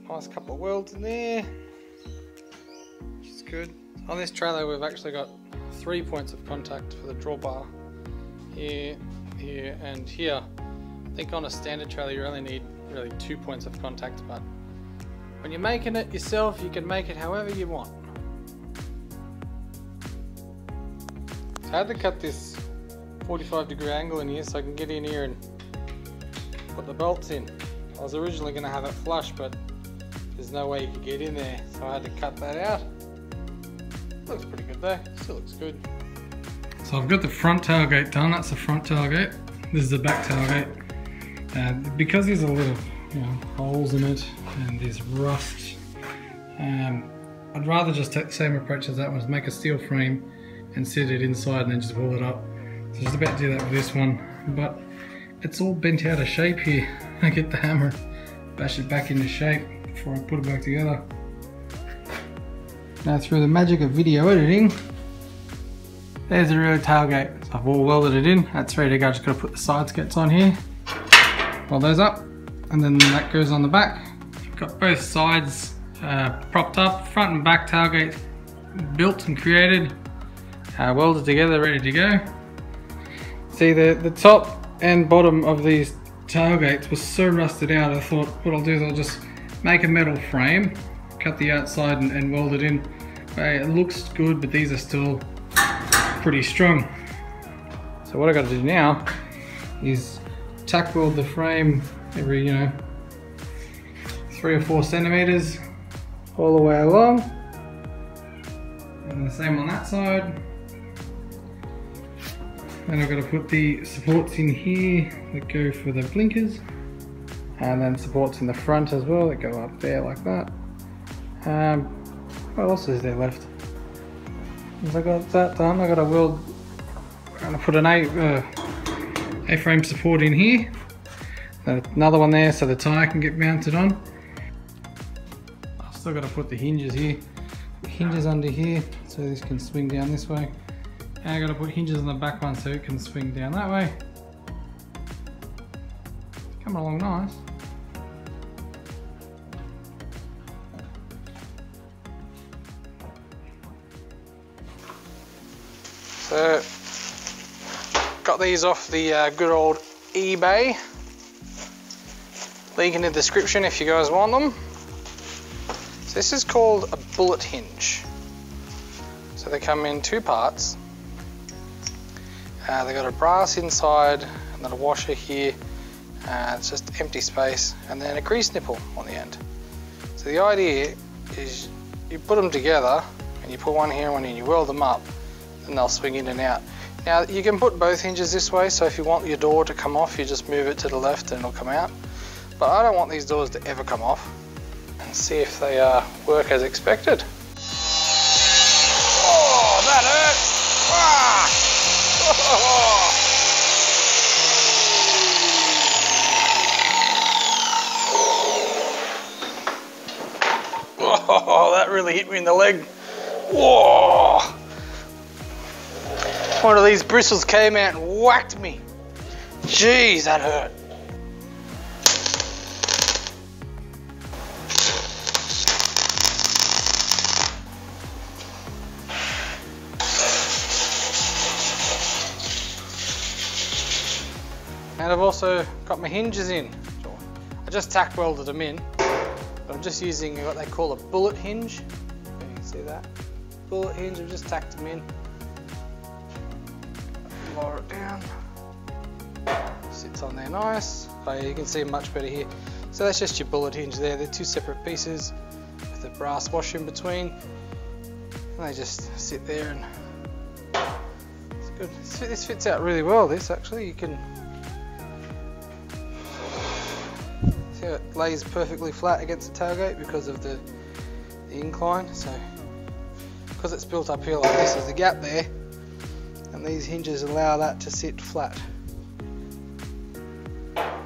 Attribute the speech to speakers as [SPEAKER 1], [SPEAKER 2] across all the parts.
[SPEAKER 1] Nice couple of welds in there, which is good. On this trailer we've actually got 3 points of contact for the drawbar. Here, here and here. I think on a standard trailer you only need really 2 points of contact, but when you're making it yourself you can make it however you want. So I had to cut this 45-degree angle in here so I can get in here and put the bolts in. I was originally going to have it flush, but there's no way you could get in there, so I had to cut that out. Looks pretty good though, still looks good. So I've got the front tailgate done, that's the front tailgate. This is the back tailgate. Because there's a little holes in it and there's rust, I'd rather just take the same approach as that one, is make a steel frame and set it inside and then just wall it up. So just about to do that with this one, but it's all bent out of shape here. I get the hammer, bash it back into shape before I put it back together. Now through the magic of video editing, there's the rear tailgate. So I've all welded it in, that's ready to go. Just got to put the side skirts on here, weld those up, and then that goes on the back. You've got both sides propped up, front and back tailgate built and created, welded together, ready to go. See, the top and bottom of these tailgates was so rusted out, I thought what I'll do is I'll just make a metal frame, cut the outside and weld it in. It looks good, but these are still pretty strong. So what I got to do now is tack weld the frame every 3 or 4 centimeters all the way along, and the same on that side. Then I've got to put the supports in here that go for the blinkers, and then supports in the front as well that go up there like that. What else is there left? Once I got that done, I got to weld. I'm going to put an A-frame support in here, another one there so the tyre can get mounted on. I've still got to put the hinges here, hinges under here so this can swing down this way. And I got to put hinges on the back one so it can swing down that way. Coming along nice. So, got these off the good old eBay. Link in the description if you guys want them. So this is called a bullet hinge. So they come in 2 parts. They got a brass inside and then a washer here. It's just empty space, and then a grease nipple on the end. So the idea is you put them together and you put one here and one here, and you weld them up, and they'll swing in and out. Now you can put both hinges this way, so if you want your door to come off, you just move it to the left and it'll come out. But I don't want these doors to ever come off. And see if they work as expected. Oh, that hurts! Ah! Oh, that really hit me in the leg. Whoa! One of these bristles came out and whacked me. Jeez, that hurt. And I've also got my hinges in. I just tack welded them in, but I'm just using what they call a bullet hinge. You can see that. Bullet hinge, I've just tacked them in. Lower it down. Sits on there nice. Oh yeah, you can see much better here. So that's just your bullet hinge there. They're 2 separate pieces with a brass washer in between. And they just sit there, and it's good. This fits out really well, this actually. You can see how it lays perfectly flat against the tailgate because of the incline. So because it's built up here like this, there's a gap there, and these hinges allow that to sit flat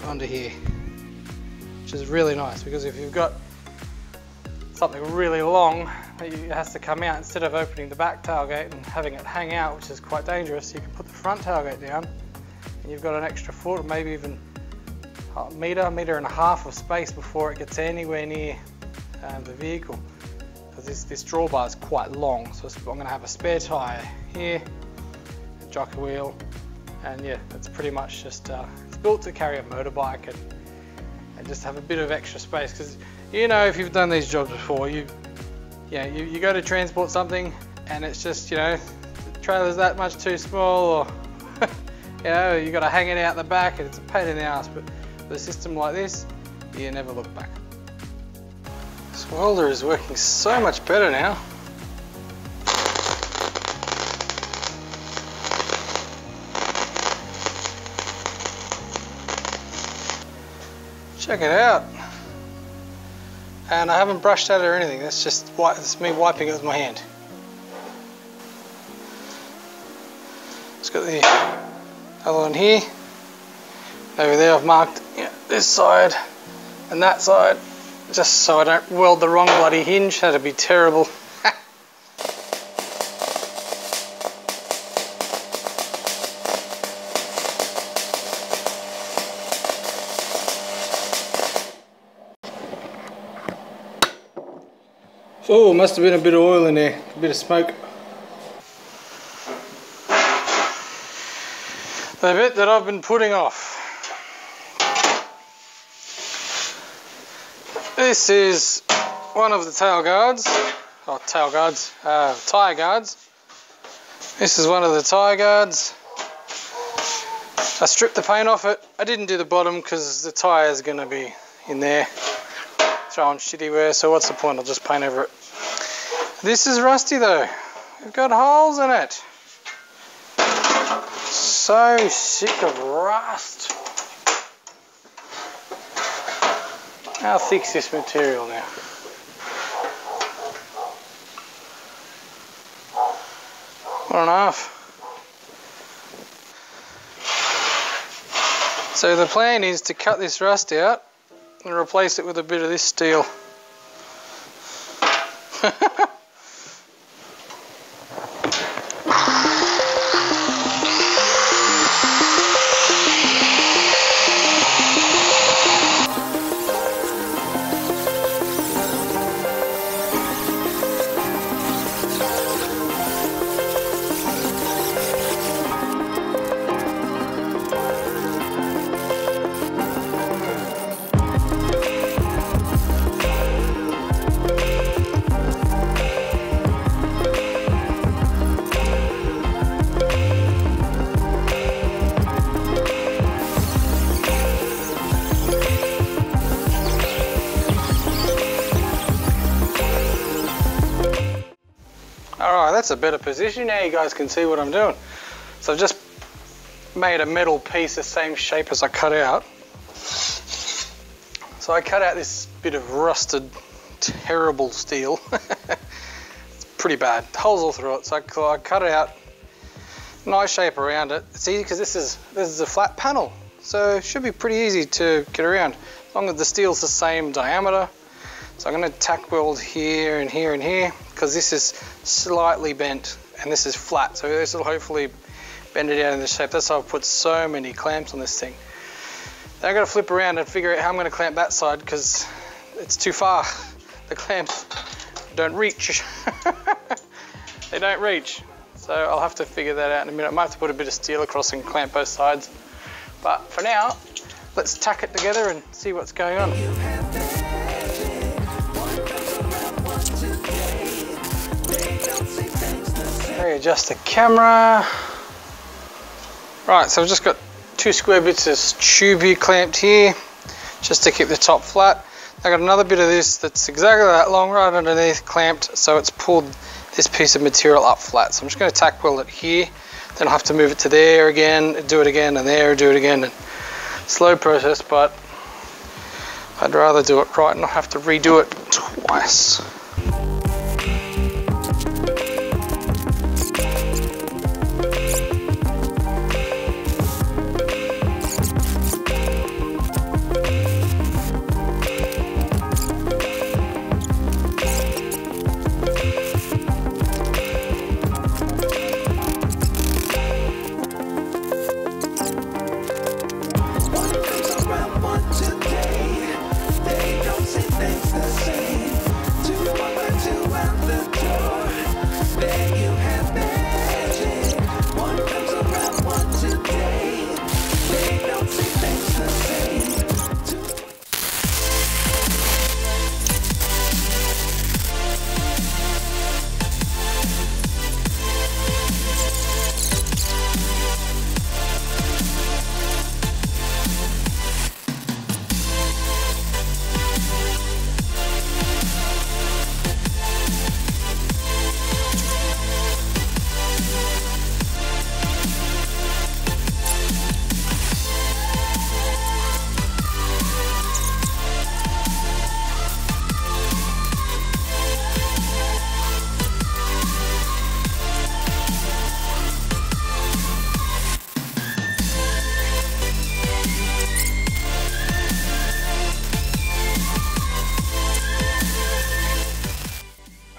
[SPEAKER 1] under here, which is really nice, because if you've got something really long that has to come out, instead of opening the back tailgate and having it hang out, which is quite dangerous, you can put the front tailgate down and you've got an extra foot, or maybe even a metre and a half of space before it gets anywhere near the vehicle, because this drawbar is quite long, so I'm going to have a spare tyre here, a jockey wheel, and yeah, it's pretty much just it's built to carry a motorbike and just have a bit of extra space, because you know, if you've done these jobs before, you go to transport something and it's just, you know, the trailer's that much too small, or you know, you got to hang it out the back and it's a pain in the ass. But with a system like this, you never look back. This welder is working so much better now. Check it out. And I haven't brushed at it or anything, that's just it's me wiping it with my hand. It's got the other one here. Over there I've marked, you know, this side and that side, just so I don't weld the wrong bloody hinge. That'd be terrible. Oh, must have been a bit of oil in there, a bit of smoke. The bit that I've been putting off. This is one of the tail guards, or tyre guards. This is one of the tyre guards. I stripped the paint off it. I didn't do the bottom because the tyre is going to be in there throwing shitty wear, so what's the point? I'll just paint over it. This is rusty though. We've got holes in it. So sick of rust. How thick's this material now? One and a half. So the plan is to cut this rust out and replace it with a bit of this steel. Alright, that's a better position. Now you guys can see what I'm doing. So I've just made a metal piece the same shape as I cut out. So I cut out this bit of rusted, terrible steel. It's pretty bad. Holes all through it. So I cut it out. Nice shape around it. It's easy because this is a flat panel. So it should be pretty easy to get around. As long as the steel's the same diameter. So I'm going to tack weld here and here and here, because this is slightly bent and this is flat, so this will hopefully bend it out in this shape. That's why I've put so many clamps on this thing. Then I've got to flip around and figure out how I'm going to clamp that side, because it's too far. The clamps don't reach. They don't reach. So I'll have to figure that out in a minute. I might have to put a bit of steel across and clamp both sides. But for now, let's tack it together and see what's going on. Readjust the camera. Right, so I've just got 2 square bits of tube here clamped here, just to keep the top flat. I got another bit of this that's exactly that long right underneath, clamped, so it's pulled this piece of material up flat. So I'm just going to tack weld it here, then I'll have to move it to there again, do it again, and there, do it again. And slow process, but I'd rather do it right and not have to redo it twice.
[SPEAKER 2] Today, they don't say things the same.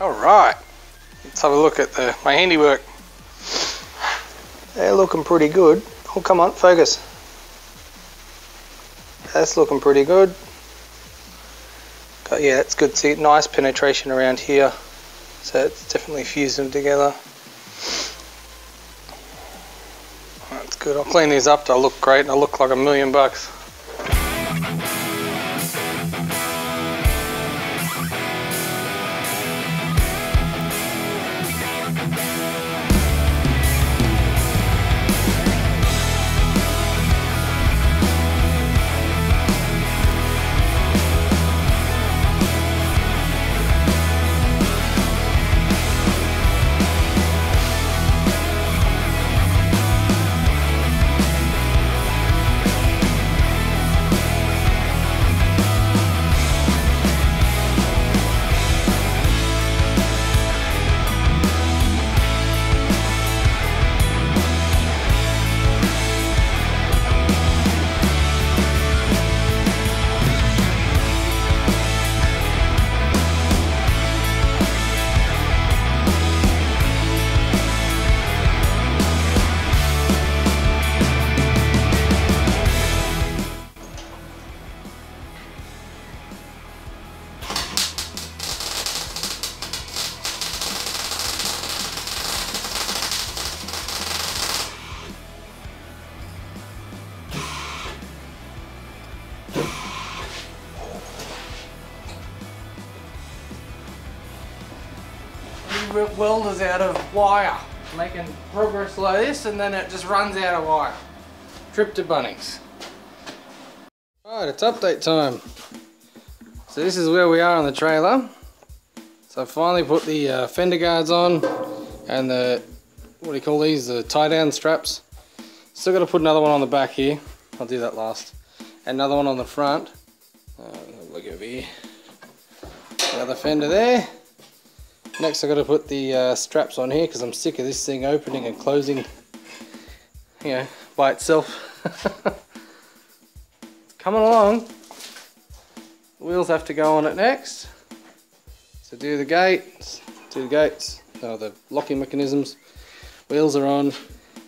[SPEAKER 1] Alright, let's have a look at my handiwork. They're looking pretty good. Oh, come on, focus. That's looking pretty good. Yeah, that's good. See, nice penetration around here. So it's definitely fused them together. That's good. I'll clean these up. They'll look great. They'll look like $1,000,000. Welders out of wire, making progress like this, and then it just runs out of wire. Trip to Bunnings. Right, it's update time. So this is where we are on the trailer. So I finally put the fender guards on and the, what do you call these, the tie down straps. Still got to put another one on the back here. I'll do that last. And another one on the front. Look over here. Another fender there. Next I've got to put the straps on here because I'm sick of this thing opening and closing, you know, by itself. It's coming along. The wheels have to go on it next. So do the gates, no, the locking mechanisms. Wheels are on. I've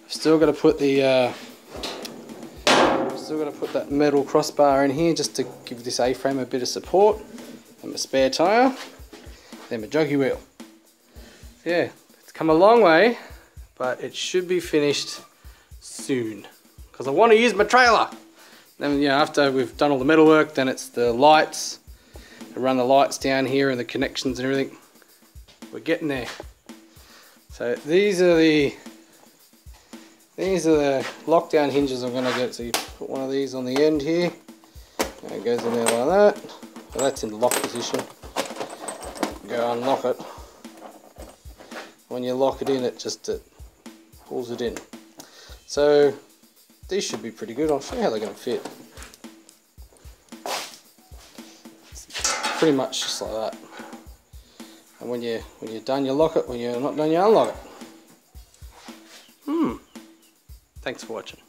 [SPEAKER 1] still got to put the that metal crossbar in here just to give this A-frame a bit of support. And my spare tyre. Then my jockey wheel. Yeah, it's come a long way, but it should be finished soon because I want to use my trailer. Then, you know, after we've done all the metal work, then it's the lights. I run the lights down here and the connections and everything. We're getting there. So these are the lockdown hinges I'm going to get. So you put one of these on the end here. And it goes in there like that. So that's in the lock position. Go unlock it. When you lock it in, it pulls it in. So these should be pretty good. I'll show you how they're going to fit. It's pretty much just like that. And when you're done, you lock it. When you're not done, you unlock it. Thanks for watching.